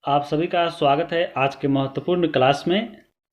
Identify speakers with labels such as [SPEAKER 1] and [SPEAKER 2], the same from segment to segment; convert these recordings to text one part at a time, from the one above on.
[SPEAKER 1] आप सभी का स्वागत है आज के महत्वपूर्ण क्लास में।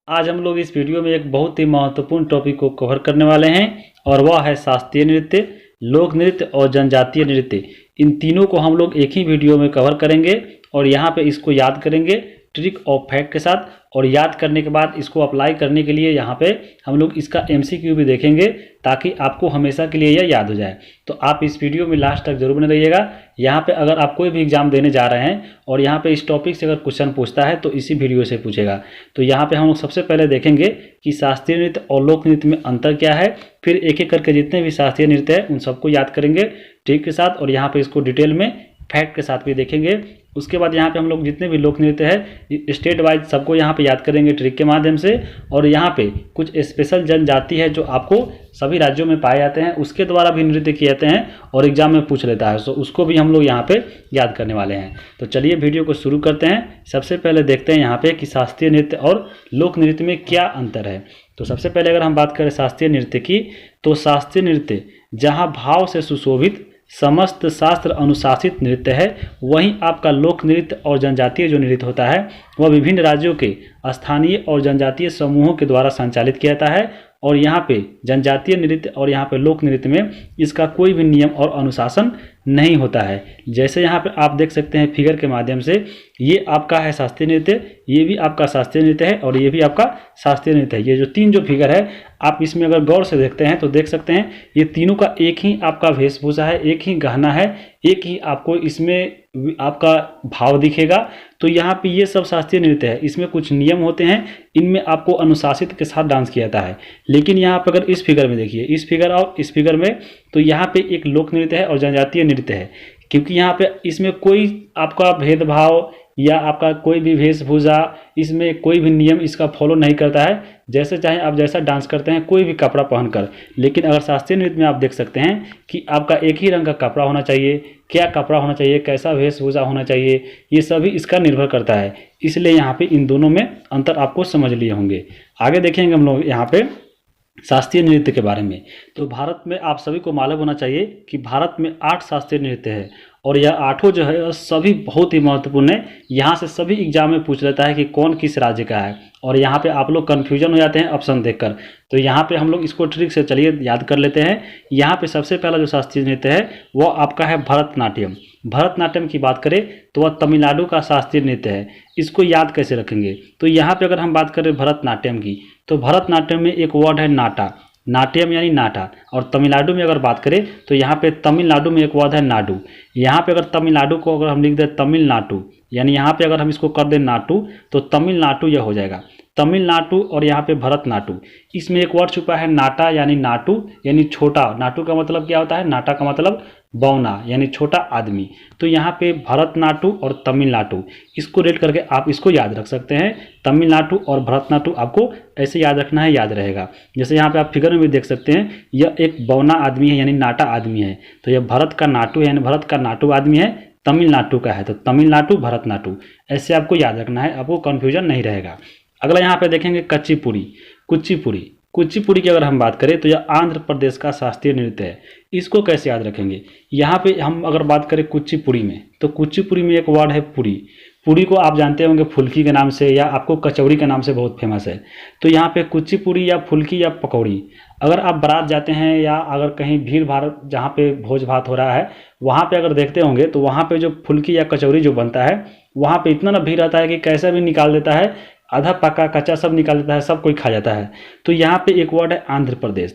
[SPEAKER 1] आज हम लोग इस वीडियो में एक बहुत ही महत्वपूर्ण टॉपिक को कवर करने वाले हैं और वह है शास्त्रीय नृत्य, लोक नृत्य और जनजातीय नृत्य। इन तीनों को हम लोग एक ही वीडियो में कवर करेंगे और यहाँ पे इसको याद करेंगे ट्रिक और फैक्ट के साथ। और याद करने के बाद इसको अप्लाई करने के लिए यहाँ पे हम लोग इसका MCQ भी देखेंगे ताकि आपको हमेशा के लिए यह याद हो जाए। तो आप इस वीडियो में लास्ट तक जरूर बने रहिएगा। यहाँ पे अगर आप कोई भी एग्जाम देने जा रहे हैं और यहाँ पे इस टॉपिक से अगर क्वेश्चन पूछता है तो इसी वीडियो से पूछेगा। तो यहाँ पे हम लोग सबसे पहले देखेंगे कि शास्त्रीय नृत्य और लोक नृत्य में अंतर क्या है, फिर एक एक करके जितने भी शास्त्रीय नृत्य है उन सबको याद करेंगे ट्रिक के साथ और यहाँ पे इसको डिटेल में फैक्ट के साथ भी देखेंगे। उसके बाद यहाँ पे हम लोग जितने भी लोक नृत्य है स्टेट वाइज सबको यहाँ पे याद करेंगे ट्रिक के माध्यम से। और यहाँ पे कुछ स्पेशल जनजाति है जो आपको सभी राज्यों में पाए जाते हैं, उसके द्वारा भी नृत्य किए जाते हैं और एग्जाम में पूछ लेता है, तो उसको भी हम लोग यहाँ पे याद करने वाले हैं। तो चलिए वीडियो को शुरू करते हैं। सबसे पहले देखते हैं यहाँ पे कि शास्त्रीय नृत्य और लोक नृत्य में क्या अंतर है। तो सबसे पहले अगर हम बात करें शास्त्रीय नृत्य की, तो शास्त्रीय नृत्य जहाँ भाव से सुशोभित समस्त शास्त्र अनुशासित नृत्य है, वहीं आपका लोक नृत्य और जनजातीय जो नृत्य होता है वह विभिन्न राज्यों के स्थानीय और जनजातीय समूहों के द्वारा संचालित किया जाता है। और यहाँ पे जनजातीय नृत्य और यहाँ पे लोक नृत्य में इसका कोई भी नियम और अनुशासन नहीं होता है। जैसे यहाँ पे आप देख सकते हैं फिगर के माध्यम से, ये आपका है शास्त्रीय नृत्य, ये भी आपका शास्त्रीय नृत्य है और ये भी आपका शास्त्रीय नृत्य है। ये जो तीन जो फिगर है आप इसमें अगर गौर से देखते हैं तो देख सकते हैं ये तीनों का एक ही आपका वेशभूषा है, एक ही गहना है, एक ही आपको इसमें आपका भाव दिखेगा। तो यहाँ पे ये सब शास्त्रीय नृत्य है, इसमें कुछ नियम होते हैं, इनमें आपको अनुशासित के साथ डांस किया जाता है। लेकिन यहाँ पर अगर इस फिगर में देखिए, इस फिगर और इस फिगर में, तो यहाँ पे एक लोक नृत्य है और जनजातीय नृत्य है, क्योंकि यहाँ पे इसमें कोई आपका भेदभाव या आपका कोई भी वेशभूषा, इसमें कोई भी नियम इसका फॉलो नहीं करता है। जैसे चाहे आप जैसा डांस करते हैं कोई भी कपड़ा पहनकर। लेकिन अगर शास्त्रीय नृत्य में आप देख सकते हैं कि आपका एक ही रंग का कपड़ा होना चाहिए, क्या कपड़ा होना चाहिए, कैसा वेशभूषा होना चाहिए, ये सभी इसका निर्भर करता है। इसलिए यहाँ पे इन दोनों में अंतर आपको समझ लिए होंगे। आगे देखेंगे हम लोग यहाँ पे शास्त्रीय नृत्य के बारे में। तो भारत में आप सभी को मालूम होना चाहिए कि भारत में 8 शास्त्रीय नृत्य है और यह आठों जो है सभी बहुत ही महत्वपूर्ण है। यहाँ से सभी एग्जाम में पूछ लेता है कि कौन किस राज्य का है और यहाँ पे आप लोग कन्फ्यूजन हो जाते हैं ऑप्शन देखकर। तो यहाँ पे हम लोग इसको ट्रिक से चलिए याद कर लेते हैं। यहाँ पे सबसे पहला जो शास्त्रीय नृत्य है वो आपका है भरतनाट्यम। भरतनाट्यम की बात करें तो वह तमिलनाडु का शास्त्रीय नृत्य है। इसको याद कैसे रखेंगे, तो यहाँ पे अगर हम बात करें भरतनाट्यम की, तो भरतनाट्यम में एक वर्ड है नाटा, नाट्यम यानी नाटा। और तमिलनाडु में अगर बात करें तो यहाँ पे तमिलनाडु में एक वर्ड है नाडु। यहाँ पे अगर तमिलनाडु को अगर हम लिख दें तमिलनाडु, यानी यहाँ पे अगर हम इसको कर दें नाटू, तो तमिलनाडु यह हो जाएगा तमिलनाडु। और यहाँ पे भरतनाट्यम, इसमें एक वर्ड छुपा है नाटा यानी नाटू यानी छोटा। नाटू का मतलब क्या होता है, नाटा का मतलब बौना यानी छोटा आदमी। तो यहाँ पे भरतनाट्यम और तमिलनाडु, इसको रेट करके आप इसको याद रख सकते हैं। तमिलनाडु और भरतनाट्यम आपको ऐसे याद रखना है, याद रहेगा। जैसे यहाँ पे आप फिगर में भी देख सकते हैं, यह एक बौना आदमी है यानी नाटा आदमी है, तो यह भरत का नाटू है यानी भरत का नाटू आदमी है, तमिलनाडु का है तो तमिलनाडु भरतनाट्यम। ऐसे आपको याद रखना है, आपको कन्फ्यूजन नहीं रहेगा। अगला यहाँ पे देखेंगे कुचिपुड़ी। कुचिपुड़ी कुचिपुड़ी की अगर हम बात करें तो यह आंध्र प्रदेश का शास्त्रीय नृत्य है। इसको कैसे याद रखेंगे, यहाँ पे हम अगर बात करें कुचिपुड़ी में, तो कुचिपुड़ी में एक वर्ड है पुरी। पुरी को आप जानते होंगे फुल्की के नाम से, या आपको कचौड़ी के नाम से बहुत फेमस है। तो यहाँ पे कुचिपुड़ी या फुल्की या पकौड़ी, अगर आप बारात जाते हैं या अगर कहीं भीड़ भाड़ जहाँ पे भोज भात हो रहा है वहाँ पे अगर देखते होंगे, तो वहाँ पे जो फुल्की या कचौड़ी जो बनता है वहाँ पे इतना ना भीड़ रहता है कि कैसा भी निकाल देता है, आधा पका कच्चा सब निकाल देता है, सब कोई खा जाता है। तो यहाँ पे एक वर्ड है आंध्र प्रदेश।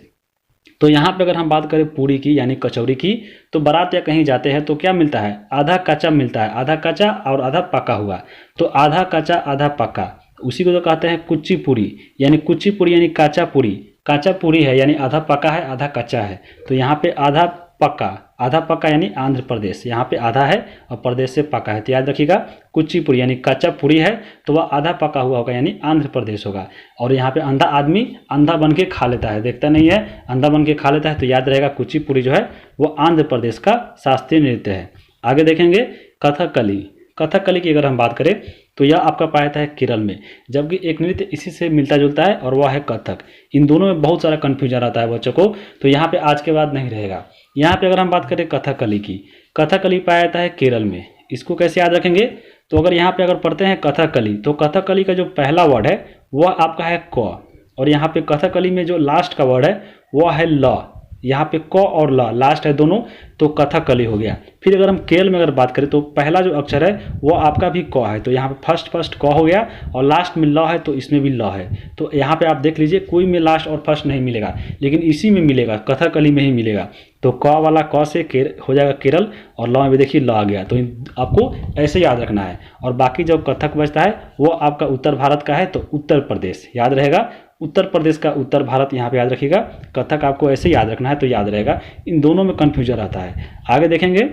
[SPEAKER 1] तो यहाँ पे अगर हम बात करें पूड़ी की यानी कचौड़ी की, तो बारात या कहीं जाते हैं तो क्या मिलता है, आधा कच्चा मिलता है, आधा कच्चा और आधा पका हुआ। तो आधा कच्चा आधा पका, उसी को तो कहते हैं कुचिपुड़ी। यानी कुचिपुड़ी यानी काचा पूड़ी, काचा पूड़ी है यानी आधा पका है आधा कच्चा है। तो यहाँ पे आधा पका यानी आंध्र प्रदेश, यहाँ पे आधा है और प्रदेश से पका है, तो याद रखिएगा कुचिपुड़ी यानी कच्चा पूड़ी है तो वह आधा पका हुआ होगा यानी आंध्र प्रदेश होगा। और यहाँ पे अंधा आदमी अंधा बन के खा लेता है, देखता नहीं है, अंधा बन के खा लेता है, तो याद रहेगा कुचिपुड़ी जो है वो आंध्र प्रदेश का शास्त्रीय नृत्य है। आगे देखेंगे कथकली। कथकली की अगर हम बात करें तो यह आपका पाया जाता है केरल में, जबकि एक नृत्य इसी से मिलता जुलता है और वह है कथक। इन दोनों में बहुत सारा कन्फ्यूजन रहता है बच्चों को, तो यहाँ पे आज के बाद नहीं रहेगा। यहाँ पे अगर हम बात करें कथकली की, कथकली पाया जाता है केरल में। इसको कैसे याद रखेंगे, तो अगर यहाँ पे अगर पढ़ते हैं कथकली, तो कथकली का जो पहला वर्ड है वह आपका है क, और यहाँ पे कथकली में जो लास्ट का वर्ड है वह है ल। यहाँ पे क और ल लास्ट है दोनों, तो कथकली हो गया। फिर अगर हम केरल में अगर बात करें तो पहला जो अक्षर है वो आपका भी क है, तो यहाँ पे फर्स्ट क हो गया और लास्ट में ल है, तो इसमें भी ल है। तो यहाँ पे आप देख लीजिए कोई में लास्ट और फर्स्ट नहीं मिलेगा, लेकिन इसी में मिलेगा, कथकली में ही मिलेगा। तो क वाला क से हो जाएगा केरल, और ल में भी देखिए ल आ गया। तो आपको ऐसे याद रखना है। और बाकी जो कथक बचता है वो आपका उत्तर भारत का है, तो उत्तर प्रदेश याद रहेगा, उत्तर प्रदेश का उत्तर भारत यहाँ पे याद रखिएगा। कथक आपको ऐसे याद रखना है तो याद रहेगा, इन दोनों में कन्फ्यूजन रहता है। आगे देखेंगे,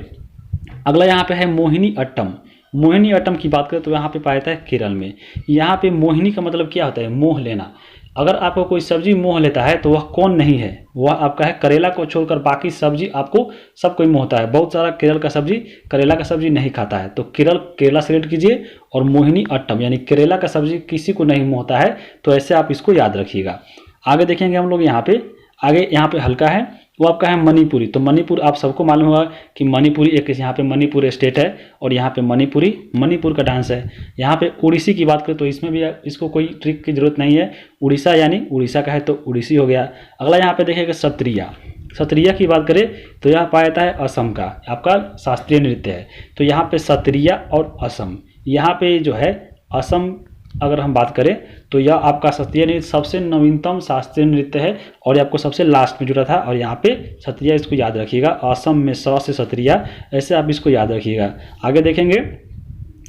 [SPEAKER 1] अगला यहाँ पे है मोहिनी अट्टम। मोहिनी अट्टम की बात करें तो यहाँ पे पाया जाता है केरल में। यहाँ पे मोहिनी का मतलब क्या होता है? मोह लेना। अगर आपको कोई सब्जी मोह लेता है तो वह कौन नहीं है? वह आपका है करेला को छोड़कर बाकी सब्जी आपको सब कोई मोहता है। बहुत सारा केरल का सब्जी करेला का सब्जी नहीं खाता है, तो केरला सेलेक्ट कीजिए। और मोहिनी अट्टम यानी करेला का सब्जी किसी को नहीं मोहता है, तो ऐसे आप इसको याद रखिएगा। आगे देखेंगे हम लोग यहाँ पे, आगे यहाँ पे हल्का है वो आपका है मणिपुरी। तो मणिपुर आप सबको मालूम होगा कि मणिपुरी एक यहाँ पे मणिपुर स्टेट है, और यहाँ पे मणिपुर का डांस है। यहाँ पे उड़ीसी की बात करें तो इसमें भी इसको कोई ट्रिक की जरूरत नहीं है। उड़ीसा यानी उड़ीसा का है तो उड़ीसी हो गया। अगला यहाँ पे देखिएगा सत्रिया। सत्रिया की बात करें तो यह पाया जाता है असम का, आपका शास्त्रीय नृत्य है। तो यहाँ पे सत्रिया और असम, यहाँ पे जो है असम अगर हम बात करें तो यह आपका शास्त्रीय नृत्य सबसे नवीनतम शास्त्रीय नृत्य है, और ये आपको सबसे लास्ट में जुड़ा था। और यहाँ पे सत्रिया इसको याद रखिएगा, असम में स से सत्रिया, ऐसे आप इसको याद रखिएगा। आगे देखेंगे,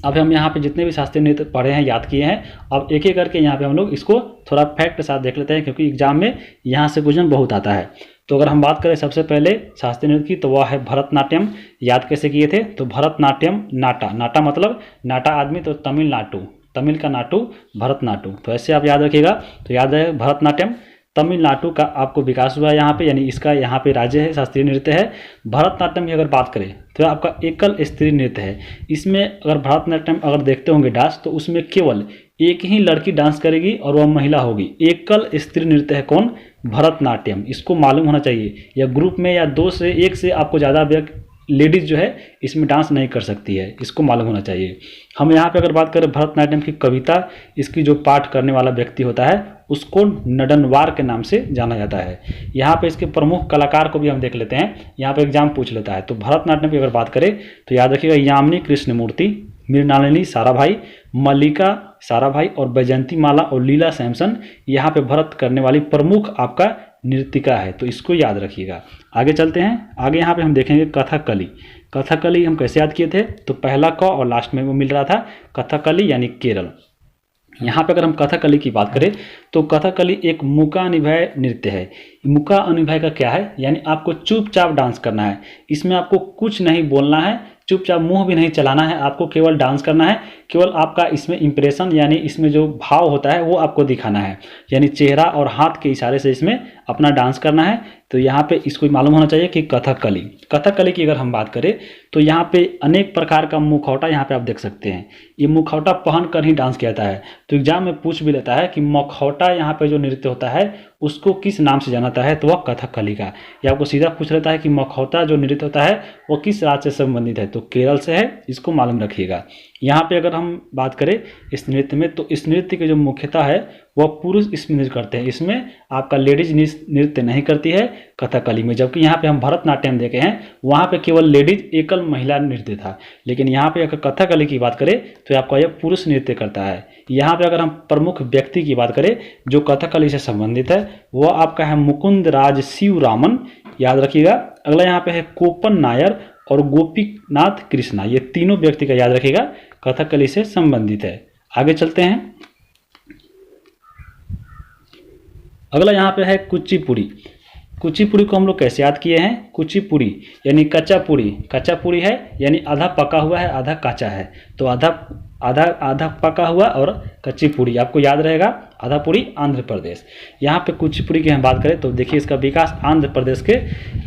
[SPEAKER 1] अब हम यहाँ पे जितने भी शास्त्रीय नृत्य पढ़े हैं, याद किए हैं, अब एक एक करके यहाँ पे हम लोग इसको थोड़ा फैक्ट के साथ देख लेते हैं, क्योंकि एग्जाम में यहाँ से क्वेश्चन बहुत आता है। तो अगर हम बात करें सबसे पहले शास्त्रीय नृत्य की, तो वह है भरतनाट्यम। याद कैसे किए थे? तो भरतनाट्यम नाटा, नाटा मतलब नाटा आदमी, तो तमिलनाडु, तमिल का नाटु, भरतनाट्यम, तो ऐसे आप याद रखिएगा। तो याद है भरतनाट्यम तमिलनाडु का आपको विकास हुआ है यहाँ पे, यानी इसका यहाँ पे राज्य है, शास्त्रीय नृत्य है। भरतनाट्यम की अगर बात करें तो आपका एकल स्त्री नृत्य है। इसमें अगर भरतनाट्यम अगर देखते होंगे डांस, तो उसमें केवल एक ही लड़की डांस करेगी और वह महिला होगी। एकल स्त्री नृत्य है कौन? भरतनाट्यम। इसको मालूम होना चाहिए, या ग्रुप में या दो से एक से आपको ज़्यादा लेडीज जो है इसमें डांस नहीं कर सकती है, इसको मालूम होना चाहिए। हम यहाँ पे अगर बात करें भरतनाट्यम की कविता, इसकी जो पाठ करने वाला व्यक्ति होता है उसको नडनवार के नाम से जाना जाता है। यहाँ पे इसके प्रमुख कलाकार को भी हम देख लेते हैं, यहाँ पे एग्जाम पूछ लेता है। तो भरतनाट्यम की अगर बात करें तो याद रखिएगा यामिनी कृष्णमूर्ति, मृणालिनी साराभाई, मल्लिका साराभाई और बैजंती माला और लीला सैमसन यहाँ पे भरत करने वाली प्रमुख आपका नृतिका है, तो इसको याद रखिएगा। आगे चलते हैं, आगे यहाँ पे हम देखेंगे कथकली। कथकली हम कैसे याद किए थे? तो पहला क और लास्ट में वो मिल रहा था, कथकली यानी केरल। यहाँ पे अगर हम कथकली की बात करें तो कथकली एक मूकाभिनय नृत्य है। मूकाभिनय का क्या है? यानी आपको चुपचाप डांस करना है, इसमें आपको कुछ नहीं बोलना है, चुपचाप मुंह भी नहीं चलाना है, आपको केवल डांस करना है। केवल आपका इसमें इंप्रेशन यानी इसमें जो भाव होता है वो आपको दिखाना है, यानी चेहरा और हाथ के इशारे से इसमें अपना डांस करना है। तो यहाँ पे इसको मालूम होना चाहिए कि कथकली, कथकली की अगर हम बात करें तो यहाँ पे अनेक प्रकार का मुखौटा यहाँ पे आप देख सकते हैं। ये मुखौटा पहन कर ही डांस किया जाता है। तो एग्जाम में पूछ भी लेता है कि मुखौटा यहाँ पे जो नृत्य होता है उसको किस नाम से जाना जाता है, तो वह कथकली का। या आपको सीधा पूछ लेता है कि मुखौटा जो नृत्य होता है वो किस राज्य से संबंधित है, तो केरल से है, इसको मालूम रखिएगा। यहाँ पे अगर हम बात करें इस नृत्य में, तो इस नृत्य की जो मुख्यता है वह पुरुष इसमें नृत्य करते हैं, इसमें आपका लेडीज नृत्य नहीं करती है कथकली में। जबकि यहाँ पे हम भरतनाट्यम देखे हैं, वहाँ पे केवल लेडीज एकल महिला नृत्य था। लेकिन यहाँ पे अगर कथकली की बात करें तो आपका यह पुरुष नृत्य करता है। यहाँ पे अगर हम प्रमुख व्यक्ति की बात करें जो कथकली से संबंधित है, वह आपका है मुकुंद राज शिवरामन, याद रखिएगा। अगला यहाँ पे है कोपन नायर और गोपीनाथ कृष्णा, ये तीनों व्यक्ति का याद रखिएगा, कथकली से संबंधित है। आगे चलते हैं, अगला यहाँ पे है कुचिपुड़ी। कुचिपुड़ी को हम लोग कैसे याद किए हैं? कुचिपुड़ी यानी कच्चा पूड़ी, कच्चा पूड़ी है यानी आधा पका हुआ है आधा कच्चा है, तो आधा पका हुआ और कच्ची पूड़ी आपको याद रहेगा। आधा पूरी आंध्र प्रदेश। यहाँ पे कुचिपुड़ी की हम बात करें तो देखिए इसका विकास आंध्र प्रदेश के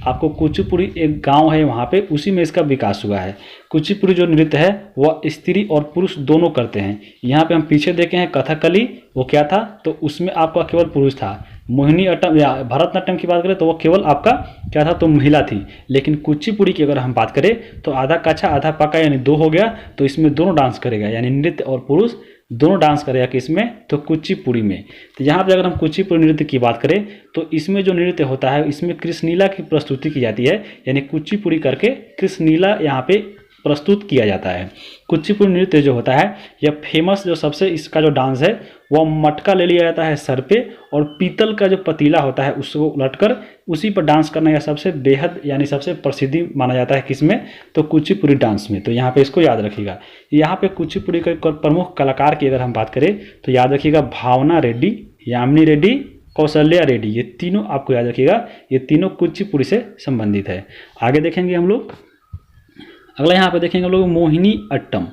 [SPEAKER 1] आपको कुचिपुड़ी एक गांव है वहाँ पे, उसी में इसका विकास हुआ है। कुचिपुड़ी जो नृत्य है वह स्त्री और पुरुष दोनों करते हैं। यहाँ पे हम पीछे देखे हैं कथकली, वो क्या था तो उसमें आपका केवल पुरुष था। मोहिनी अट्टम या भरतनाट्यम की बात करें तो वो केवल आपका क्या था तो महिला थी। लेकिन कुचिपुड़ी की अगर हम बात करें तो आधा कच्छा आधा पक्का यानी 2 हो गया, तो इसमें दोनों डांस करेगा, यानी नृत्य और पुरुष दोनों डांस करेगा किसमें तो कुचिपुड़ी में। तो यहाँ पे अगर हम कुचिपुड़ी नृत्य की बात करें तो इसमें जो नृत्य होता है इसमें कृष्णलीला की प्रस्तुति की जाती है, यानी कुचिपुड़ी करके कृष्णलीला यहाँ पे प्रस्तुत किया जाता है। कुचिपुड़ी नृत्य जो होता है यह फेमस जो सबसे इसका जो डांस है वह मटका ले लिया जाता है सर पे, और पीतल का जो पतीला होता है उसको उलटकर उसी पर डांस करना यह सबसे बेहद यानी सबसे प्रसिद्धि माना जाता है किसमें तो कुचिपुड़ी डांस में। तो यहाँ पे इसको याद रखिएगा। यहाँ पे कुचिपुड़ी के प्रमुख कलाकार की अगर हम बात करें तो याद रखिएगा भावना रेड्डी, यामिनी रेड्डी, कौशल्या रेड्डी, ये तीनों आपको याद रखिएगा, ये तीनों कुचिपुड़ी से संबंधित है। आगे देखेंगे हम लोग, अगला यहाँ पे देखेंगे हम लोग मोहिनी अट्टम।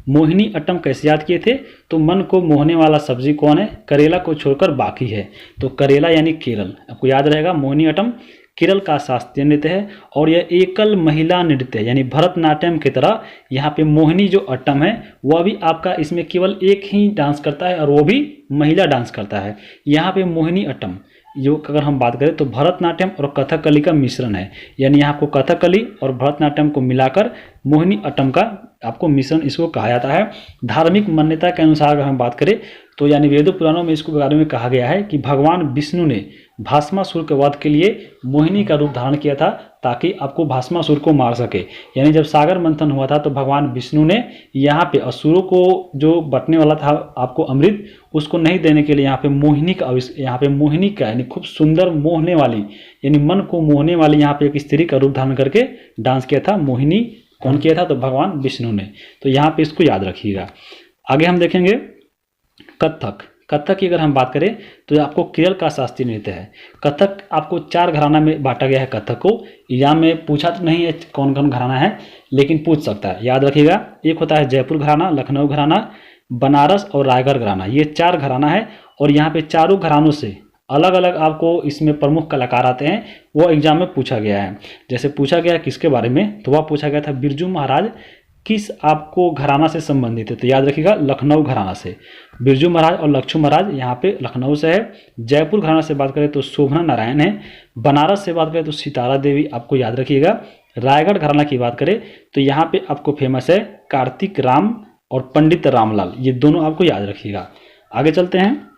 [SPEAKER 1] मोहिनी अट्टम कैसे याद किए थे तो मन को मोहने वाला सब्जी कौन है, करेला को छोड़कर बाकी है। तो करेला यानी केरल, आपको याद रहेगा। मोहिनी अट्टम केरल का शास्त्रीय नृत्य है और यह एकल महिला नृत्य है, यानी भरतनाट्यम की तरह यहाँ पे मोहिनी जो अट्टम है वह भी आपका इसमें केवल एक ही डांस करता है और वो भी महिला डांस करता है। यहाँ पे मोहिनी अट्टम जो अगर हम बात करें तो भरतनाट्यम और कथकली का मिश्रण है, यानी यहाँ आपको कथकली और भरतनाट्यम को मिलाकर मोहिनी अट्टम का आपको मिश्रण इसको कहा जाता है। धार्मिक मान्यता के अनुसार अगर हम बात करें तो यानी वेदों पुराणों में इसको बारे में कहा गया है कि भगवान विष्णु ने भस्मासुर के वध के लिए मोहिनी का रूप धारण किया था ताकि आपको भस्मासुर को मार सके। यानी जब सागर मंथन हुआ था तो भगवान विष्णु ने यहाँ पे असुरों को जो बटने वाला था आपको अमृत, उसको नहीं देने के लिए यहाँ पे मोहिनी का यानी खूब सुंदर मोहने वाली यानी मन को मोहने वाली यहाँ पे एक स्त्री का रूप धारण करके डांस किया था। मोहिनी कौन किया था तो भगवान विष्णु ने। तो यहाँ पे इसको याद रखिएगा। आगे हम देखेंगे कथक। कथक की अगर हम बात करें तो आपको केरल का शास्त्रीय नृत्य है। कथक आपको 4 घराना में बांटा गया है कथक को। यहाँ में पूछा तो नहीं है कौन कौन घराना है, लेकिन पूछ सकता है, याद रखिएगा। एक होता है जयपुर घराना, लखनऊ घराना, बनारस और रायगढ़ घराना, ये 4 घराना है। और यहाँ पे चारों घरानों से अलग अलग आपको इसमें प्रमुख कलाकार आते हैं, वो एग्जाम में पूछा गया है। जैसे पूछा गया किसके बारे में तो वह पूछा गया था बिरजू महाराज किस आपको घराना से संबंधित है, तो याद रखिएगा लखनऊ घराना से। बिरजू महाराज और लक्ष्मण महाराज यहाँ पे लखनऊ से है। जयपुर घराना से बात करें तो शोभना नारायण है। बनारस से बात करें तो सितारा देवी आपको याद रखिएगा। रायगढ़ घराना की बात करें तो यहाँ पे आपको फेमस है कार्तिक राम और पंडित रामलाल, ये दोनों आपको याद रखिएगा। आगे चलते हैं,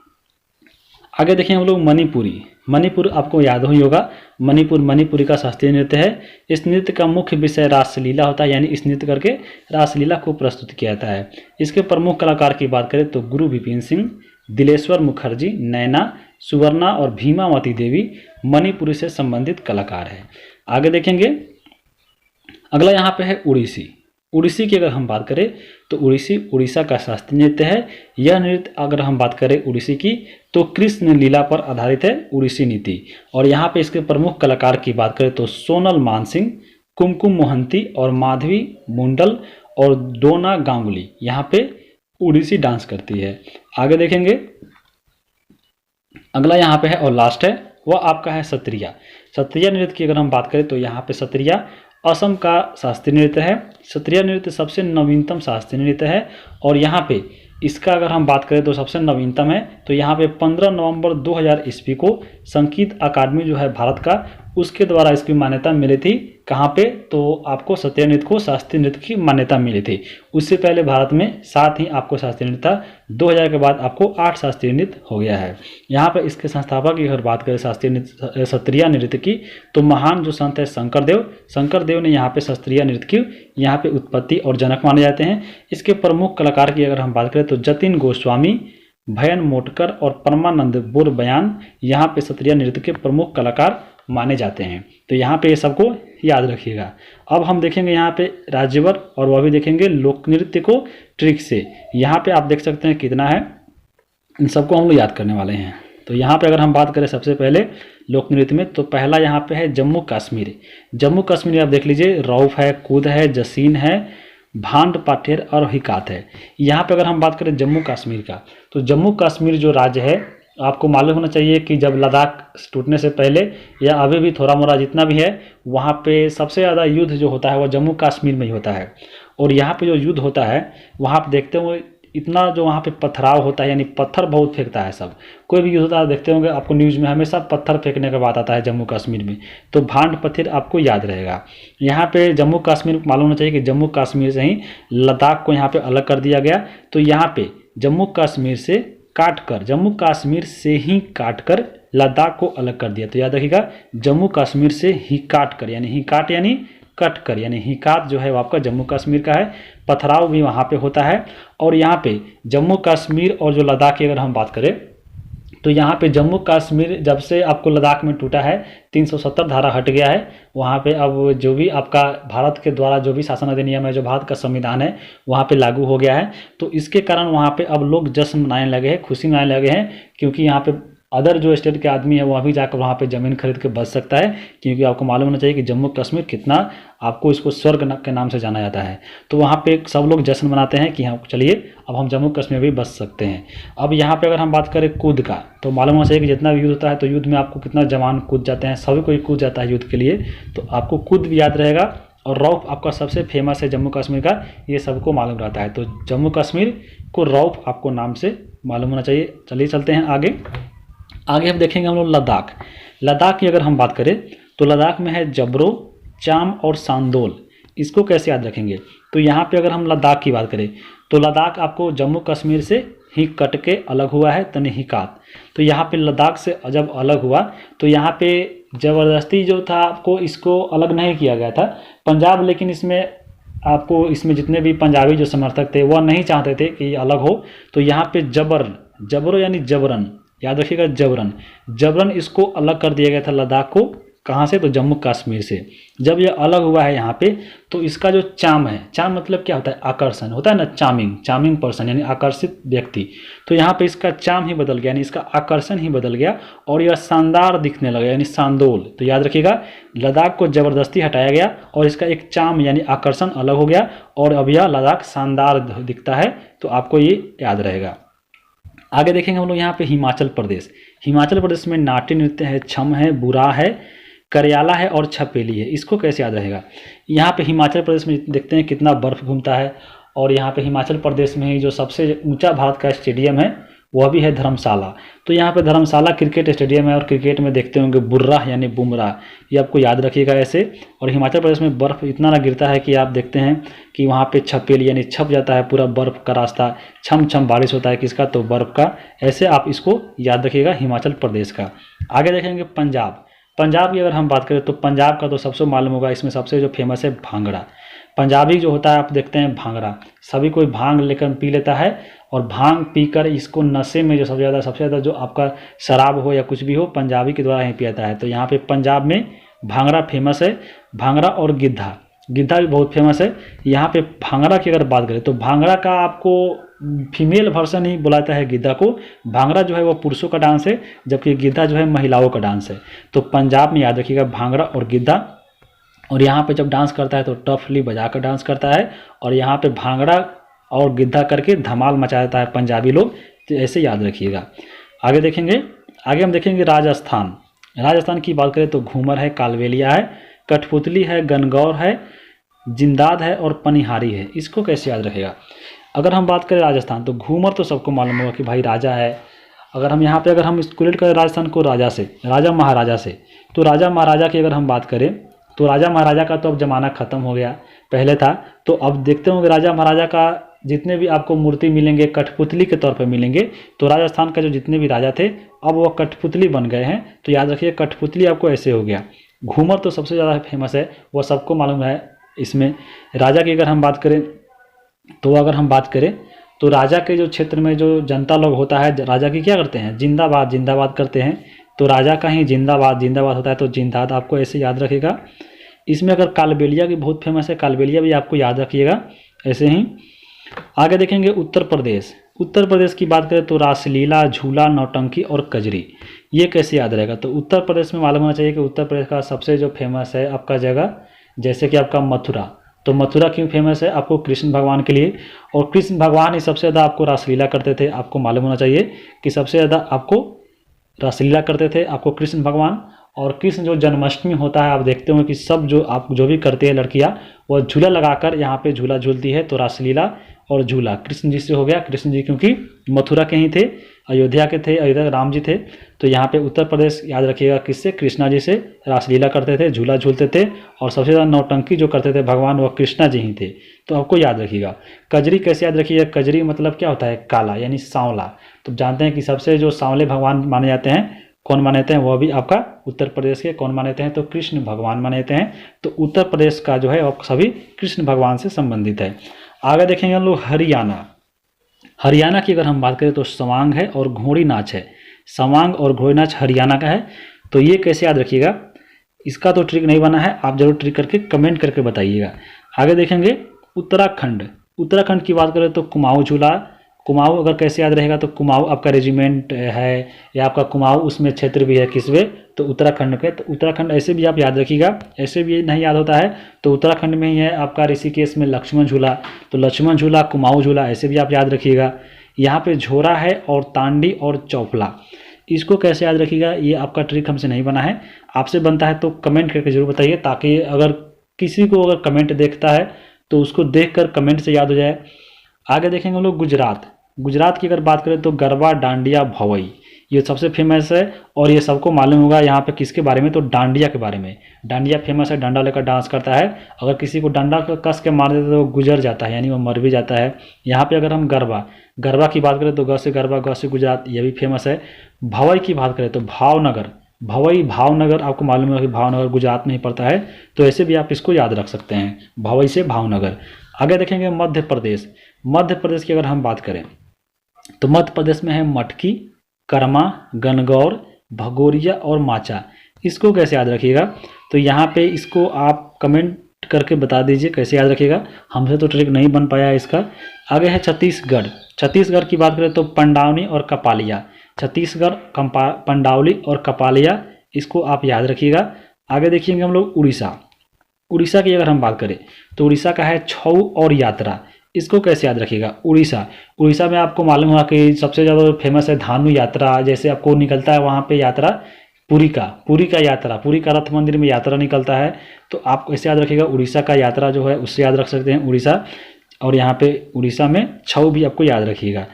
[SPEAKER 1] आगे देखें हम लोग मणिपुरी। मणिपुर आपको याद ही होगा, मणिपुरी का शास्त्रीय नृत्य है। इस नृत्य का मुख्य विषय रासलीला होता है, यानी इस नृत्य करके रासलीला को प्रस्तुत किया जाता है। इसके प्रमुख कलाकार की बात करें तो गुरु विपिन सिंह, दिलेश्वर मुखर्जी, नैना, सुवर्णा और भीमावती देवी मणिपुरी से संबंधित कलाकार है। आगे देखेंगे, अगला यहाँ पे है उड़ीसी। उड़ीसी की अगर हम बात करें तो उड़ीसा का शास्त्रीय नृत्य है। यह नृत्य अगर हम बात करें उड़ीसी की तो कृष्ण लीला पर आधारित है उड़ीसी नीति। और यहाँ पे इसके प्रमुख कलाकार की बात करें तो सोनल मानसिंह, कुमकुम मोहंती और माधवी मुंडल और डोना गांगुली यहाँ पे उड़ीसी डांस करती है। आगे देखेंगे, अगला यहाँ पे है और लास्ट है वह आपका है सत्रिया। सत्रिया नृत्य की अगर हम बात करें तो यहाँ पे सत्रिया असम का शास्त्रीय नृत्य है। सत्रिया नृत्य सबसे नवीनतम शास्त्रीय नृत्य है और यहाँ पे इसका अगर हम बात करें तो सबसे नवीनतम है। तो यहाँ पे 15 नवंबर 2000 ईस्वी को संगीत अकादमी जो है भारत का, उसके द्वारा इसकी मान्यता मिली थी। कहाँ पे तो आपको सत्रिया नृत्य को शास्त्रीय नृत्य की मान्यता मिली थी। उससे पहले भारत में 7 ही आपको शास्त्रीय नृत्य था, 2000 के बाद आपको 8 शास्त्रीय नृत्य हो गया है। यहाँ पे इसके संस्थापक की अगर बात करें शास्त्रीय नृत्य सत्रिया नृत्य की तो महान जो संत है शंकर देव ने यहाँ पे शास्त्रीय नृत्य की यहाँ पे उत्पत्ति और जनक माने जाते हैं। इसके प्रमुख कलाकार की अगर हम बात करें तो जतिन गोस्वामी, भयन मोटकर और परमानंद बोरबयान यहाँ पे सत्रिया नृत्य के प्रमुख कलाकार माने जाते हैं। तो यहाँ पे ये सबको याद रखिएगा। अब हम देखेंगे यहाँ पे राज्यवर और वह भी देखेंगे लोक नृत्य को ट्रिक से। यहाँ पे आप देख सकते हैं कितना है, इन सबको हम लोग याद करने वाले हैं। तो यहाँ पे अगर हम बात करें सबसे पहले लोक नृत्य में तो पहला यहाँ पे है जम्मू कश्मीर। जम्मू कश्मीर आप देख लीजिए, रऊफ है, कूद है, जसीन है भांड पाठेर और हिकात है। यहाँ पे अगर हम बात करें जम्मू कश्मीर का, तो जम्मू कश्मीर जो राज्य है, आपको मालूम होना चाहिए कि जब लद्दाख टूटने से पहले या अभी भी थोड़ा मोड़ा जितना भी है, वहाँ पे सबसे ज़्यादा युद्ध जो होता है वो जम्मू कश्मीर में ही होता है। और यहाँ पे जो युद्ध होता है वहाँ पे देखते हो इतना जो वहाँ पे पथराव होता है, यानी पत्थर बहुत फेंकता है सब। कोई भी युद्ध होता है देखते होंगे आपको न्यूज़ में हमेशा पत्थर फेंकने का बात आता है जम्मू कश्मीर में, तो भांड पत्थर आपको याद रहेगा। यहाँ पे जम्मू कश्मीर को मालूम होना चाहिए कि जम्मू कश्मीर से ही लद्दाख को यहाँ पे अलग कर दिया गया। तो यहाँ पे जम्मू कश्मीर से काटकर, जम्मू कश्मीर से ही काटकर लद्दाख को अलग कर दिया। तो याद रखिएगा, जम्मू कश्मीर से ही काटकर, यानी ही काट यानी कट कर, यानी हिकात जो है वो आपका जम्मू कश्मीर का है। पथराव भी वहाँ पे होता है। और यहाँ पे जम्मू कश्मीर और जो लद्दाख की अगर हम बात करें, तो यहाँ पे जम्मू कश्मीर जब से आपको लद्दाख में टूटा है 370 धारा हट गया है। वहाँ पे अब जो भी आपका भारत के द्वारा जो भी शासन अधिनियम है, जो भारत का संविधान है, वहाँ पे लागू हो गया है। तो इसके कारण वहाँ पे अब लोग जश्न मनाने लगे हैं, खुशी मनाने लगे हैं, क्योंकि यहाँ पे अदर जो स्टेट के आदमी है वो अभी जाकर वहाँ पे ज़मीन खरीद के बच सकता है। क्योंकि आपको मालूम होना चाहिए कि जम्मू कश्मीर कितना, आपको इसको स्वर्ग के नाम से जाना जाता है। तो वहाँ पे सब लोग जश्न मनाते हैं कि हाँ चलिए अब हम जम्मू कश्मीर भी बच सकते हैं। अब यहाँ पे अगर हम बात करें कूद का, तो मालूम होना चाहिए कि जितना भी युद्ध होता है तो युद्ध में आपको कितना जवान कूद जाते हैं, सभी कोई कूद जाता है युद्ध के लिए। तो आपको कूद भी याद रहेगा। और रौफ आपका सबसे फेमस है जम्मू कश्मीर का, ये सबको मालूम रहता है। तो जम्मू कश्मीर को रौफ आपको नाम से मालूम होना चाहिए। चलिए चलते हैं आगे। आगे हम देखेंगे हम लोग लद्दाख। लद्दाख की अगर हम बात करें तो लद्दाख में है जबरो, चाम और सांदोल। इसको कैसे याद रखेंगे, तो यहाँ पे अगर हम लद्दाख की बात करें तो लद्दाख आपको जम्मू कश्मीर से ही कट के अलग हुआ है, तने हिकात। तो यहाँ पे लद्दाख से जब अलग हुआ तो यहाँ पे ज़बरदस्ती जो था आपको इसको अलग नहीं किया गया था पंजाब, लेकिन इसमें जितने भी पंजाबी जो समर्थक थे वह नहीं चाहते थे कि अलग हो। तो यहाँ पे जबरो यानी जबरन, याद रखिएगा जबरन इसको अलग कर दिया गया था लद्दाख को। कहाँ से, तो जम्मू कश्मीर से। जब ये अलग हुआ है यहाँ पे, तो इसका जो चाम है, चाम मतलब क्या होता है, आकर्षण होता है ना, चार्मिंग पर्सन यानी आकर्षित व्यक्ति। तो यहाँ पे इसका चाम ही बदल गया, यानी इसका आकर्षण ही बदल गया और यह शानदार दिखने लगा, यानी सांदोल। तो याद रखिएगा, लद्दाख को जबरदस्ती हटाया गया और इसका एक चाम यानी आकर्षण अलग हो गया और अब यह लद्दाख शानदार दिखता है। तो आपको ये याद रहेगा। आगे देखेंगे हम लोग यहाँ पे हिमाचल प्रदेश। हिमाचल प्रदेश में नाट्य नृत्य है, छम है, बुरा है, करियाला है और छपेली है। इसको कैसे याद रहेगा, यहाँ पे हिमाचल प्रदेश में देखते हैं कितना बर्फ़ घूमता है। और यहाँ पे हिमाचल प्रदेश में ही जो सबसे ऊंचा भारत का स्टेडियम है वह भी है धर्मशाला। तो यहाँ पे धर्मशाला क्रिकेट स्टेडियम है और क्रिकेट में देखते होंगे बुर्राह यानी बुमराह, ये आपको याद रखिएगा ऐसे। और हिमाचल प्रदेश में बर्फ़ इतना ना गिरता है कि आप देखते हैं कि वहाँ पे छपेली यानी छप जाता है पूरा बर्फ़ का रास्ता, छम छम बारिश होता है किसका, तो बर्फ़ का। ऐसे आप इसको याद रखिएगा हिमाचल प्रदेश का। आगे देखेंगे पंजाब की अगर हम बात करें तो पंजाब का तो सबसे मालूम होगा, इसमें सबसे जो फेमस है भांगड़ा। पंजाबी जो होता है आप देखते हैं भांगड़ा, सभी कोई भांग लेकर पी लेता है और भांग पीकर इसको नशे में जो सबसे ज़्यादा जो आपका शराब हो या कुछ भी हो पंजाबी के द्वारा ही पिया जाता है। तो यहाँ पे पंजाब में भांगड़ा फेमस है। भांगड़ा और गिद्धा भी बहुत फेमस है। यहाँ पे भांगड़ा की अगर बात करें तो भांगड़ा का आपको फीमेल वर्जन ही बुलाता है गिद्धा को। भांगड़ा जो है वो पुरुषों का डांस है, जबकि गिद्धा जो है महिलाओं का डांस है। तो पंजाब में याद रखिएगा भांगड़ा और गिद्धा। और यहाँ पे जब डांस करता है तो टफली बजा कर डांस करता है और यहाँ पे भांगड़ा और गिद्धा करके धमाल मचा देता है पंजाबी लोग। तो ऐसे याद रखिएगा। आगे हम देखेंगे राजस्थान की बात करें तो घूमर है, कालबेलिया है, कठपुतली है, गणगौर है, जिंदाद है और पनिहारी है। इसको कैसे याद रखेगा, अगर हम बात करें राजस्थान तो घूमर तो सबको मालूम होगा कि भाई राजा है। अगर हम यहाँ पे स्कुलेट करें राजस्थान को राजा महाराजा से, तो राजा महाराजा की अगर हम बात करें तो राजा महाराजा का तो अब ज़माना ख़त्म हो गया, पहले था। तो अब देखते होंगे राजा महाराजा का जितने भी आपको मूर्ति मिलेंगे कठपुतली के तौर पर मिलेंगे। तो राजस्थान का जो जितने भी राजा थे अब वो कठपुतली बन गए हैं। तो याद रखिए कठपुतली आपको ऐसे हो गया। घूमर तो सबसे ज़्यादा फेमस है, वो सबको मालूम है। इसमें राजा की अगर हम बात करें तो राजा के जो क्षेत्र में जो जनता लोग होता है, राजा की क्या करते हैं, जिंदाबाद करते हैं। तो राजा का ही जिंदाबाद होता है, तो जिंदाबाद आपको ऐसे याद रखेगा। इसमें अगर कालबेलिया की बहुत फेमस है, कालबेलिया भी आपको याद रखिएगा ऐसे ही। आगे देखेंगे उत्तर प्रदेश की बात करें तो रासलीला, झूला, नौटंकी और कजरी। ये कैसे याद रहेगा, तो उत्तर प्रदेश में मालूम होना चाहिए कि उत्तर प्रदेश का सबसे जो फेमस है आपका जगह, जैसे कि आपका तो मथुरा क्यों फेमस है? आपको कृष्ण भगवान के लिए, और कृष्ण भगवान ही सबसे ज़्यादा आपको रासलीला करते थे। आपको मालूम होना चाहिए कि सबसे ज़्यादा आपको रासलीला करते थे आपको कृष्ण भगवान। और कृष्ण जो जन्माष्टमी होता है, आप देखते होंगे कि सब जो भी करती है लड़कियां, वह झूला लगाकर यहाँ पे झूला झूलती है। तो रासलीला और झूला कृष्ण जी से हो गया। कृष्ण जी क्योंकि मथुरा के ही थे, अयोध्या के थे, अयोध्या राम जी थे। तो यहाँ पे उत्तर प्रदेश याद रखिएगा किससे? कृष्णा जी से रासलीला करते थे, झूला झूलते थे। और सबसे ज़्यादा नौटंकी जो करते थे भगवान, वह कृष्णा जी ही थे। तो आपको याद रखिएगा। कजरी कैसे याद रखिएगा? कजरी मतलब क्या होता है? काला, यानी सांवला। तो जानते हैं कि सबसे जो सांवले भगवान माने जाते हैं, कौन माने जाते हैं? वह भी आपका उत्तर प्रदेश के कौन माने जाते हैं? तो कृष्ण भगवान माने जाते हैं। तो उत्तर प्रदेश का जो है वह सभी कृष्ण भगवान से संबंधित है। आगे देखेंगे हम लोग हरियाणा। हरियाणा की अगर हम बात करें तो सवांग है और घोड़ी नाच है। सवांग और घोड़ी नाच हरियाणा का है। तो ये कैसे याद रखिएगा? इसका तो ट्रिक नहीं बना है, आप जरूर ट्रिक करके कमेंट करके बताइएगा। आगे देखेंगे उत्तराखंड। उत्तराखंड की बात करें तो कुमाऊं झूला। कुमाऊं अगर कैसे याद रहेगा? तो कुमाऊं आपका रेजिमेंट है, या आपका कुमाऊं उसमें क्षेत्र भी है किसवे? तो उत्तराखंड के। तो उत्तराखंड ऐसे भी आप याद रखिएगा, ऐसे भी नहीं याद होता है तो उत्तराखंड में ही है आपका ऋषिकेश में लक्ष्मण झूला। तो लक्ष्मण झूला, कुमाऊं झूला, ऐसे भी आप याद रखिएगा। यहाँ पे झोरा है और तांडी और चौफला, इसको कैसे याद रखिएगा? ये आपका ट्रिक हमसे नहीं बना है, आपसे बनता है तो कमेंट करके जरूर बताइए, ताकि अगर किसी को अगर कमेंट देखता है तो उसको देखकर कमेंट से याद हो जाए। आगे देखेंगे हम लोग गुजरात। गुजरात की अगर बात करें तो गरबा, डांडिया, भवई, ये सबसे फेमस है। और ये सबको मालूम होगा यहाँ पे किसके बारे में? तो डांडिया के बारे में। डांडिया फेमस है, डंडा लेकर डांस करता है। अगर किसी को डंडा कस के मार देते तो वो गुजर जाता है, यानी वो मर भी जाता है। यहाँ पे अगर हम गरबा की बात करें तो ग से गरबा, ग से गुजरात, ये भी फेमस है। भवई की बात करें तो भावनगर। भवई, भावनगर आपको मालूम होगा कि भावनगर गुजरात में ही पड़ता है। तो ऐसे भी आप इसको याद रख सकते हैं, भवई से भावनगर। आगे देखेंगे मध्य प्रदेश। मध्य प्रदेश की अगर हम बात करें तो मध्य प्रदेश में है मटकी, कर्मा, गणगौर, भगोरिया और माचा। इसको कैसे याद रखिएगा? तो यहाँ पे इसको आप कमेंट करके बता दीजिए कैसे याद रखिएगा, हमसे तो ट्रिक नहीं बन पाया इसका। आगे है छत्तीसगढ़। छत्तीसगढ़ की बात करें तो पंडावनी और कपालिया। छत्तीसगढ़, पंडावली और कपालिया, इसको आप याद रखिएगा। आगे देखिएंगे हम लोग उड़ीसा। उड़ीसा की अगर हम बात करें तो उड़ीसा का है छऊ और यात्रा। इसको कैसे याद रखिएगा? उड़ीसा में आपको मालूम होगा कि सबसे ज़्यादा फेमस है धानु यात्रा। जैसे आपको निकलता है वहाँ पे यात्रा, पुरी का यात्रा, पुरी का रथ मंदिर में यात्रा निकलता है। तो आप ऐसे याद रखिएगा, उड़ीसा का यात्रा जो है उससे याद रख सकते हैं उड़ीसा। और यहाँ पे उड़ीसा में छऊ भी आपको याद रखिएगा।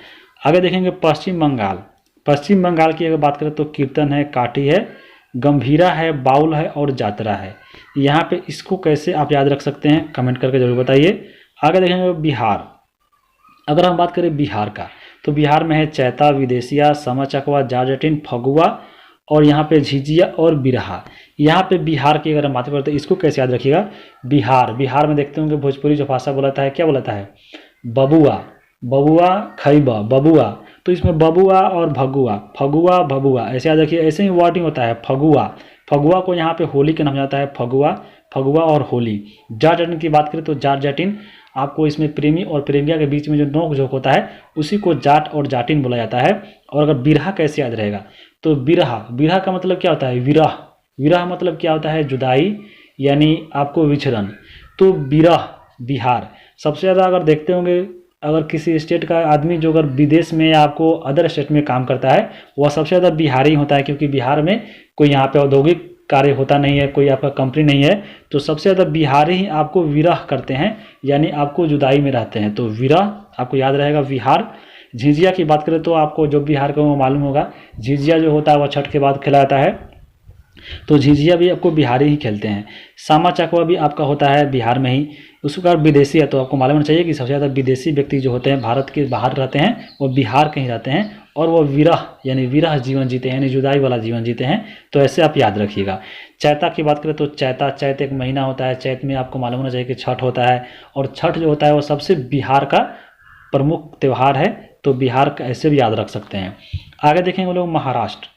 [SPEAKER 1] आगे देखेंगे पश्चिम बंगाल। पश्चिम बंगाल की अगर बात करें तो कीर्तन है, काठी है, गंभीरा है, बाउल है और जात्रा है। यहाँ पे इसको कैसे आप याद रख सकते हैं, कमेंट करके जरूर बताइए। आगे देखेंगे बिहार। अगर हम बात करें बिहार का तो बिहार में है चैता, विदेशिया, समा चकवा, जार्जटिन, फगुआ और यहाँ पे झिझिया और बिरहा। यहाँ पे बिहार की अगर हम बात करें तो इसको कैसे याद रखिएगा? बिहार में देखते होंगे भोजपुरी जो भाषा बोलाता है, क्या बोलाता है? बबुआ, बबुआ खैबा, बबुआ। तो इसमें बबुआ और भगुआ, फगुआ, भबुआ, ऐसे याद रखिए। ऐसे ही वर्डिंग होता है फगुआ। फगुआ को यहाँ पे होली के नाम जाता है, फगुआ और होली। जार्जटिन की बात करें तो जार्जटिन, आपको इसमें प्रेमी और प्रेमिका के बीच में जो नोक झोंक होता है उसी को जाट और जाटिन बोला जाता है। और अगर बिरहा कैसे याद रहेगा? तो बिरहा का मतलब क्या होता है? विरह मतलब क्या होता है? जुदाई, यानी आपको विछड़न। तो बिरह, बिहार सबसे ज़्यादा अगर देखते होंगे, अगर किसी स्टेट का आदमी जो अगर विदेश में या आपको अदर स्टेट में काम करता है वह सबसे ज़्यादा बिहारी होता है, क्योंकि बिहार में कोई यहाँ पे औद्योगिक कार्य होता नहीं है, कोई आपका कंपनी नहीं है। तो सबसे ज़्यादा बिहारी ही आपको विरह करते हैं, यानी आपको जुदाई में रहते हैं। तो विरह आपको याद रहेगा, बिहार। झिझिया की बात करें तो आपको जो बिहार का वो मालूम होगा, झिझिया जो होता है वह छठ के बाद खेला जाता है। तो झिझिया भी आपको बिहारी ही खेलते हैं। सामा चकवा भी आपका होता है बिहार में ही। उसके बाद विदेशी है, तो आपको मालूम होना चाहिए कि सबसे ज़्यादा विदेशी व्यक्ति जो होते हैं भारत के बाहर रहते हैं वो बिहार के ही रहते हैं, और वो विरह यानी विरह जीवन जीते हैं, यानी जुदाई वाला जीवन जीते हैं। तो ऐसे आप याद रखिएगा। चैता की बात करें तो चैत एक महीना होता है। चैत में आपको मालूम होना चाहिए कि छठ होता है, और छठ जो होता है वो सबसे बिहार का प्रमुख त्यौहार है। तो बिहार का ऐसे भी याद रख सकते हैं। आगे देखेंगे लोग महाराष्ट्र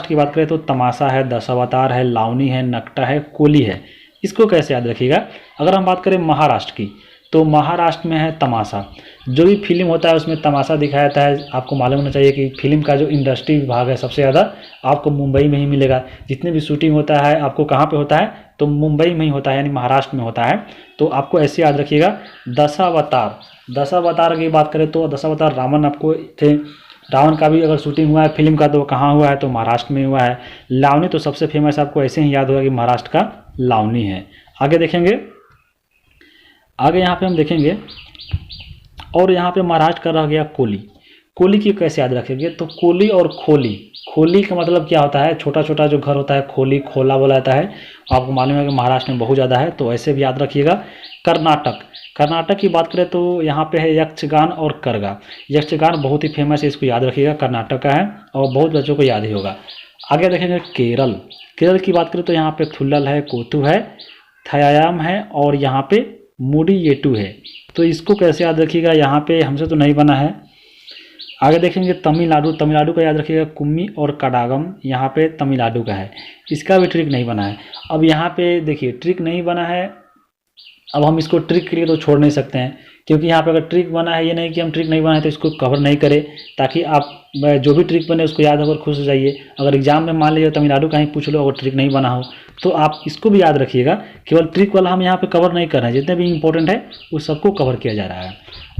[SPEAKER 1] की बात करें तो तमाशा है, दशावतार है, लावनी है, नकटा है, कोली है। इसको कैसे याद रखिएगा? अगर हम बात करें महाराष्ट्र की तो महाराष्ट्र में है तमाशा। जो भी फिल्म होता है उसमें तमाशा दिखाया जाता है। आपको मालूम होना चाहिए कि फिल्म का जो इंडस्ट्री विभाग है सबसे ज़्यादा आपको मुंबई में ही मिलेगा। जितने भी शूटिंग होता है आपको कहाँ पे होता है, तो मुंबई में ही होता है, यानी महाराष्ट्र में होता है। तो आपको ऐसे याद रखिएगा। दशावतार, दशावतार की बात करें तो दशावतार रावण आपको थे। रावण का भी अगर शूटिंग हुआ है फिल्म का तो कहाँ हुआ है, तो महाराष्ट्र में हुआ है। लावनी तो सबसे फेमस आपको ऐसे ही याद होगा कि महाराष्ट्र का लावनी है। आगे देखेंगे, आगे यहाँ पे हम देखेंगे, और यहाँ पे महाराष्ट्र का रह गया कोली। कोली की कैसे याद रखेंगे, तो कोली और खोली। खोली का मतलब क्या होता है, छोटा छोटा जो घर होता है खोली, खोला बोला जाता है। आपको मालूम है कि महाराष्ट्र में बहुत ज़्यादा है, तो ऐसे भी याद रखिएगा। कर्नाटक, कर्नाटक की बात करें तो यहाँ पे है यक्षगान और करगा। यक्षगान बहुत ही फेमस है, इसको याद रखिएगा, कर्नाटक का है और बहुत बच्चों को याद ही होगा। आगे देखेंगे केरल। केरल की बात करें तो यहाँ पे थुल्लल है, कोथू है, थयायाम है और यहाँ पे मुडीयेटू है। तो इसको कैसे याद रखिएगा, यहाँ पे हमसे तो नहीं बना है। आगे देखेंगे तमिलनाडु, तमिलनाडु का याद रखिएगा कुम्मी और कडागम, यहाँ पे तमिलनाडु का है। इसका भी ट्रिक नहीं बना है। अब यहाँ पे देखिए ट्रिक नहीं बना है, अब हम इसको ट्रिक के लिए तो छोड़ नहीं सकते हैं, क्योंकि यहाँ पे अगर ट्रिक बना है, ये नहीं कि हम ट्रिक नहीं बनाए तो इसको कवर नहीं करें, ताकि आप जो भी ट्रिक बने उसको याद होकर खुश हो जाइए। अगर एग्जाम में मान लीजिए तमिलनाडु का ही पूछ लो अगर ट्रिक नहीं बना हो, तो आप इसको भी याद रखिएगा। केवल ट्रिक वाला हम यहाँ पे कवर नहीं कर रहे हैं, जितने भी इंपॉर्टेंट है उस सबको कवर किया जा रहा है।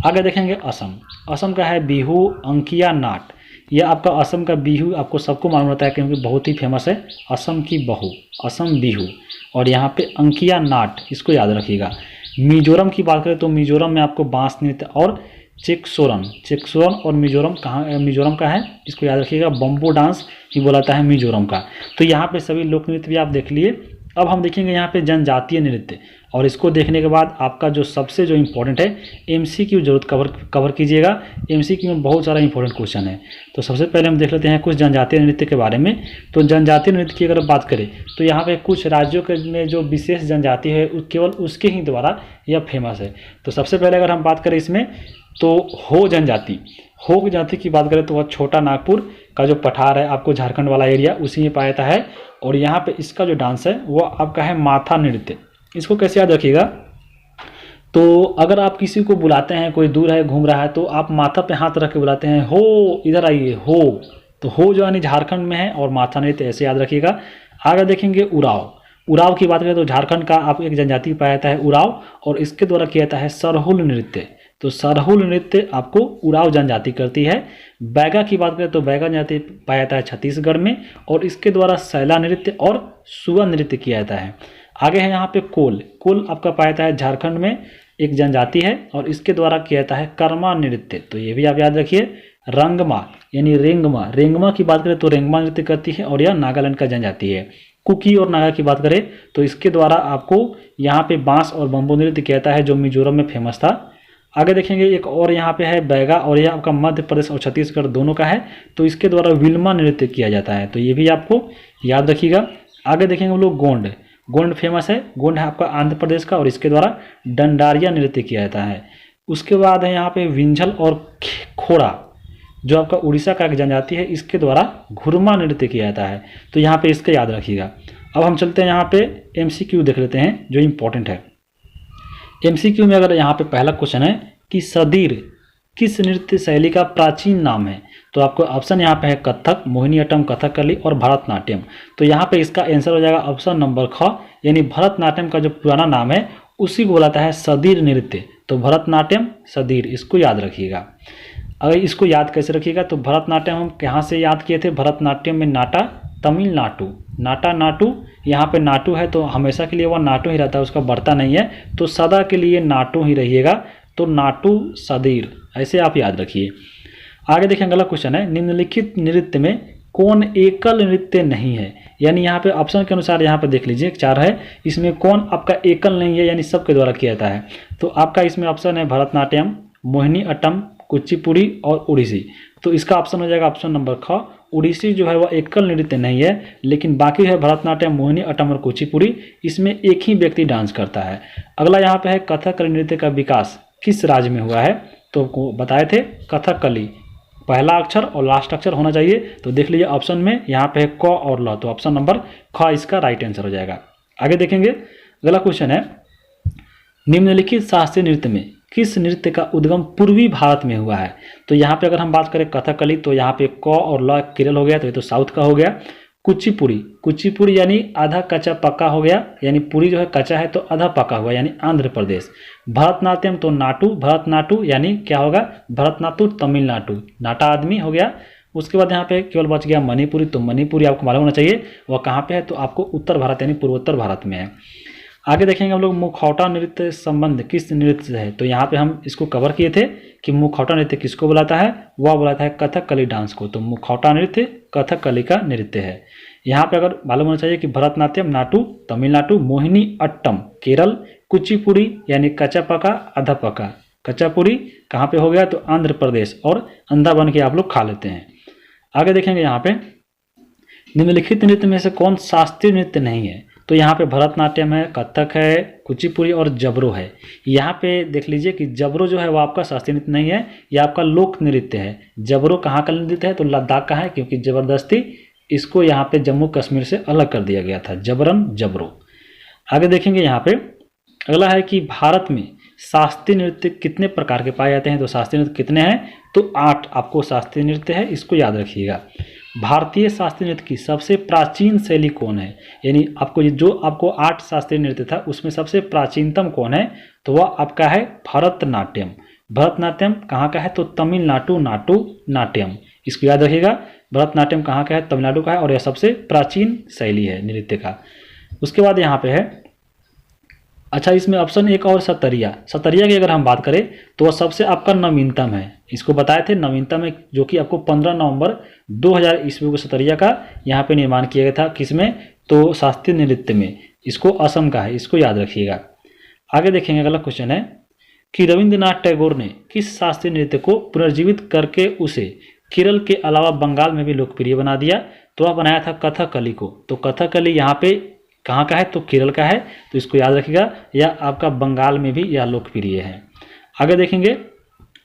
[SPEAKER 1] आगे देखेंगे असम। असम का है बिहू, अंकिया, नाट। यह आपका असम का बिहू आपको सबको मालूम होता है क्योंकि बहुत ही फेमस है। असम की बहू, असम बिहू, और यहाँ पे अंकिया नाट, इसको याद रखिएगा। मिजोरम की बात करें तो मिजोरम में आपको बांस नृत्य और चेक्सोरन, चेक्सोरन और मिजोरम कहाँ, मिजोरम का है, इसको याद रखिएगा। बम्बो डांस ही बोला जाता है मिजोरम का। तो यहाँ पे सभी लोक नृत्य भी आप देख लिए। अब हम देखेंगे यहाँ पे जनजातीय नृत्य, और इसको देखने के बाद आपका जो सबसे जो इम्पोर्टेंट है एमसीक्यू जरूर कवर कीजिएगा। एमसीक्यू में बहुत सारा इंपॉर्टेंट क्वेश्चन है। तो सबसे पहले हम देख लेते हैं कुछ जनजातीय नृत्य के बारे में। तो जनजातीय नृत्य की अगर बात करें तो यहाँ पे कुछ राज्यों के में जो विशेष जनजाति है केवल उसके ही द्वारा यह फेमस है। तो सबसे पहले अगर हम बात करें इसमें तो हो जनजाति, हो जाति की बात करें तो वह छोटा नागपुर का जो पठार है आपको झारखंड वाला एरिया उसी में पाया जाता है। और यहाँ पे इसका जो डांस है वो आपका है माथा नृत्य। इसको कैसे याद रखिएगा, तो अगर आप किसी को बुलाते हैं, कोई दूर है घूम रहा है, तो आप माथा पे हाथ रख के बुलाते हैं, हो इधर आइए हो। तो हो जो यानी झारखंड में है और माथा नृत्य ऐसे याद रखिएगा। आगे देखेंगे उराव। उराव की बात करें तो झारखंड का आप एक जनजाति पाया जाता है उराव, और इसके द्वारा किया जाता है सरहुल नृत्य। तो सरहुल नृत्य आपको उराव जनजाति करती है। बैगा की बात करें तो बैगा जनजाति पाया जाता है छत्तीसगढ़ में, और इसके द्वारा सैला नृत्य और सुआ नृत्य किया जाता है। आगे है यहाँ पे कोल। कोल आपका पाया जाता है झारखंड में, एक जनजाति है, और इसके द्वारा किया जाता है कर्मा नृत्य। तो ये भी आप याद रखिए। रंगमा यानी रेंगमा, रेंगमा की बात करें तो रेंगमा नृत्य करती है, और यह नागालैंड का जनजाति है। कुकी और नागा की बात करें तो इसके द्वारा आपको यहाँ पे बांस और बम्बू नृत्य किया जाता है जो मिजोरम में फेमस था। आगे देखेंगे एक और यहाँ पे है बैगा, और यह आपका मध्य प्रदेश और छत्तीसगढ़ दोनों का है। तो इसके द्वारा विल्मा नृत्य किया जाता है, तो ये भी आपको याद रखिएगा। आगे देखेंगे हम लोग गोंड। गोंड फेमस है, गोंड है आपका आंध्र प्रदेश का, और इसके द्वारा डंडारिया नृत्य किया जाता है। उसके बाद है यहाँ पे विंझल और खोड़ा जो आपका उड़ीसा का एक जनजाति है, इसके द्वारा घुरमा नृत्य किया जाता है। तो यहाँ पे इसका याद रखिएगा। अब हम चलते हैं यहाँ पे एमसीक्यू देख लेते हैं जो इम्पोर्टेंट है। एमसीक्यू में अगर यहाँ पे पहला क्वेश्चन है कि सदीर किस नृत्य शैली का प्राचीन नाम है, तो आपको ऑप्शन यहाँ पे है कथक, मोहिनीअट्टम, कथकली और भरतनाट्यम। तो यहाँ पे इसका आंसर हो जाएगा ऑप्शन नंबर ख, यानी भरतनाट्यम का जो पुराना नाम है उसी को बोलाता है सदीर नृत्य। तो भरतनाट्यम सदीर, इसको याद रखिएगा। अगर इसको याद कैसे रखिएगा, तो भरतनाट्यम हम कहाँ से याद किए थे, भरतनाट्यम में नाटा तमिलनाडु, नाटा नाटू, यहाँ पे नाटू है तो हमेशा के लिए वह नाटू ही रहता है, उसका बढ़ता नहीं है, तो सदा के लिए नाटू ही रहिएगा। तो नाटू सदीर ऐसे आप याद रखिए। आगे देखें अगला क्वेश्चन है, निम्नलिखित नृत्य में कौन एकल नृत्य नहीं है, यानी यहाँ पे ऑप्शन के अनुसार यहाँ पे देख लीजिए 4 है, इसमें कौन आपका एकल नहीं है यानी सबके द्वारा किया जाता है। तो आपका इसमें ऑप्शन है भरतनाट्यम, मोहिनीअट्टम, कुचिपुड़ी और उड़ीसी। तो इसका ऑप्शन हो जाएगा ऑप्शन नंबर ख। उड़ीसी जो है वह एकल नृत्य नहीं है, लेकिन बाकी है भरतनाट्यम, मोहिनीअट्टम और कुचिपुड़ी, इसमें एक ही व्यक्ति डांस करता है। अगला यहाँ पे है कथकली नृत्य का विकास किस राज्य में हुआ है, तो बताए थे कथकली, पहला अक्षर और लास्ट अक्षर होना चाहिए। तो देख लीजिए ऑप्शन में यहाँ पे है क और ल, तो ऑप्शन नंबर ख इसका राइट आंसर हो जाएगा। आगे देखेंगे अगला क्वेश्चन है, निम्नलिखित शास्त्रीय नृत्य में किस नृत्य का उद्गम पूर्वी भारत में हुआ है? तो यहाँ पे अगर हम बात करें कथकली तो यहाँ पे क और ल केरल हो गया, तो ये तो साउथ का हो गया। कुचिपुड़ी, कुचिपुड़ी यानी आधा कच्चा पक्का हो गया, यानी पूरी जो है कच्चा है तो आधा पक्का हुआ, यानी आंध्र प्रदेश। भरतनाट्यम तो नाटू, भरतनाट्यम यानी क्या होगा? भरतनाट्यम तमिलनाडु, नाटा आदमी हो गया। उसके बाद यहाँ पे केवल बच गया मणिपुरी, तो मणिपुरी आपको मालूम होना चाहिए वह कहाँ पे है, तो आपको उत्तर भारत यानी पूर्वोत्तर भारत में है। आगे देखेंगे हम लोग मुखौटा नृत्य संबंध किस नृत्य से है? तो यहाँ पे हम इसको कवर किए थे कि मुखौटा नृत्य किसको बुलाता है, वह बुलाता है कथकली डांस को। तो मुखौटा नृत्य कथकली का नृत्य है। यहाँ पे अगर मालूम होना चाहिए कि भरतनाट्यम नाटू तमिलनाडु, मोहिनी अट्टम केरल, कुचिपुड़ी यानी कच्चा पका आधा पका, कच्चापुड़ी कहाँ पे हो गया? तो आंध्र प्रदेश, और अंधा बन के आप लोग खा लेते हैं। आगे देखेंगे यहाँ पे निम्नलिखित नृत्य में से कौन शास्त्रीय नृत्य नहीं है? तो यहाँ पे भरतनाट्यम है, कथक है, कुचिपुड़ी और जबरो है। यहाँ पे देख लीजिए कि जबरो जो है वो आपका शास्त्रीय नृत्य नहीं है, यह आपका लोक नृत्य है। जबरो कहाँ का नृत्य है? तो लद्दाख का है, क्योंकि जबरदस्ती इसको यहाँ पे जम्मू कश्मीर से अलग कर दिया गया था, जबरन जबरो। आगे देखेंगे यहाँ पे अगला है कि भारत में शास्त्रीय नृत्य कितने प्रकार के पाए जाते हैं? तो शास्त्रीय नृत्य कितने हैं? तो 8 आपको शास्त्रीय नृत्य है, इसको याद रखिएगा। भारतीय शास्त्रीय नृत्य की सबसे प्राचीन शैली कौन है? यानी आपको जो आपको 8 शास्त्रीय नृत्य था उसमें सबसे प्राचीनतम कौन है? तो वह आपका है भरतनाट्यम। भरतनाट्यम कहाँ का है? तो तमिलनाडु नाटू नाट्यम, इसको याद रखिएगा। भरतनाट्यम कहाँ का है? तमिलनाडु का है, और यह सबसे प्राचीन शैली है नृत्य का। उसके बाद यहाँ पे है, अच्छा इसमें ऑप्शन एक और सतरिया। सतरिया की अगर हम बात करें तो वह सबसे आपका नवीनतम है, इसको बताए थे नवीनतम है, जो कि आपको 15 नवंबर 2000 ईस्वी को सतरिया का यहाँ पे निर्माण किया गया था। किसमें? तो शास्त्रीय नृत्य में। इसको असम का है, इसको याद रखिएगा। आगे देखेंगे अगला क्वेश्चन है कि रविंद्रनाथ टैगोर ने किस शास्त्रीय नृत्य को पुनर्जीवित करके उसे केरल के अलावा बंगाल में भी लोकप्रिय बना दिया? तो वह बनाया था कथकली को। तो कथकली यहाँ पे कहाँ का है? तो केरल का है, तो इसको याद रखिएगा। यह आपका बंगाल में भी यह लोकप्रिय है। आगे देखेंगे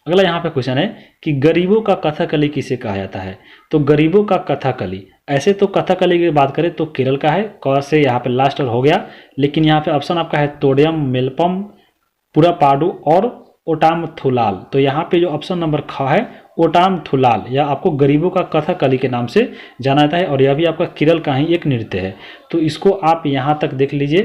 [SPEAKER 1] अगला यहाँ पे क्वेश्चन है कि गरीबों का कथकली किसे कहा जाता है? तो गरीबों का कथकली, ऐसे तो कथकली की बात करें तो केरल का है, क से यहाँ पे लास्ट और हो गया, लेकिन यहाँ पे ऑप्शन आपका है तोड़यम, मेलपम, पुरापाडु और ओटाम थुलाल। तो यहाँ पे जो ऑप्शन नंबर ख है ओटाम थुलाल, यह आपको गरीबों का कथकली के नाम से जाना जाता है, और यह भी आपका केरल का ही एक नृत्य है। तो इसको आप यहाँ तक देख लीजिए।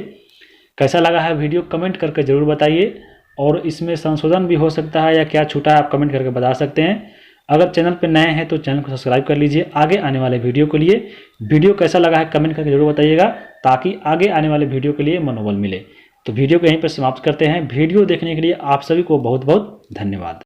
[SPEAKER 1] कैसा लगा है वीडियो कमेंट करके ज़रूर बताइए, और इसमें संशोधन भी हो सकता है या क्या छूटा है आप कमेंट करके बता सकते हैं। अगर चैनल पर नए हैं तो चैनल को सब्सक्राइब कर लीजिए आगे आने वाले वीडियो के लिए। वीडियो कैसा लगा है कमेंट करके जरूर बताइएगा, ताकि आगे आने वाले वीडियो के लिए मनोबल मिले। तो वीडियो को यहीं पर समाप्त करते हैं। वीडियो देखने के लिए आप सभी को बहुत बहुत धन्यवाद।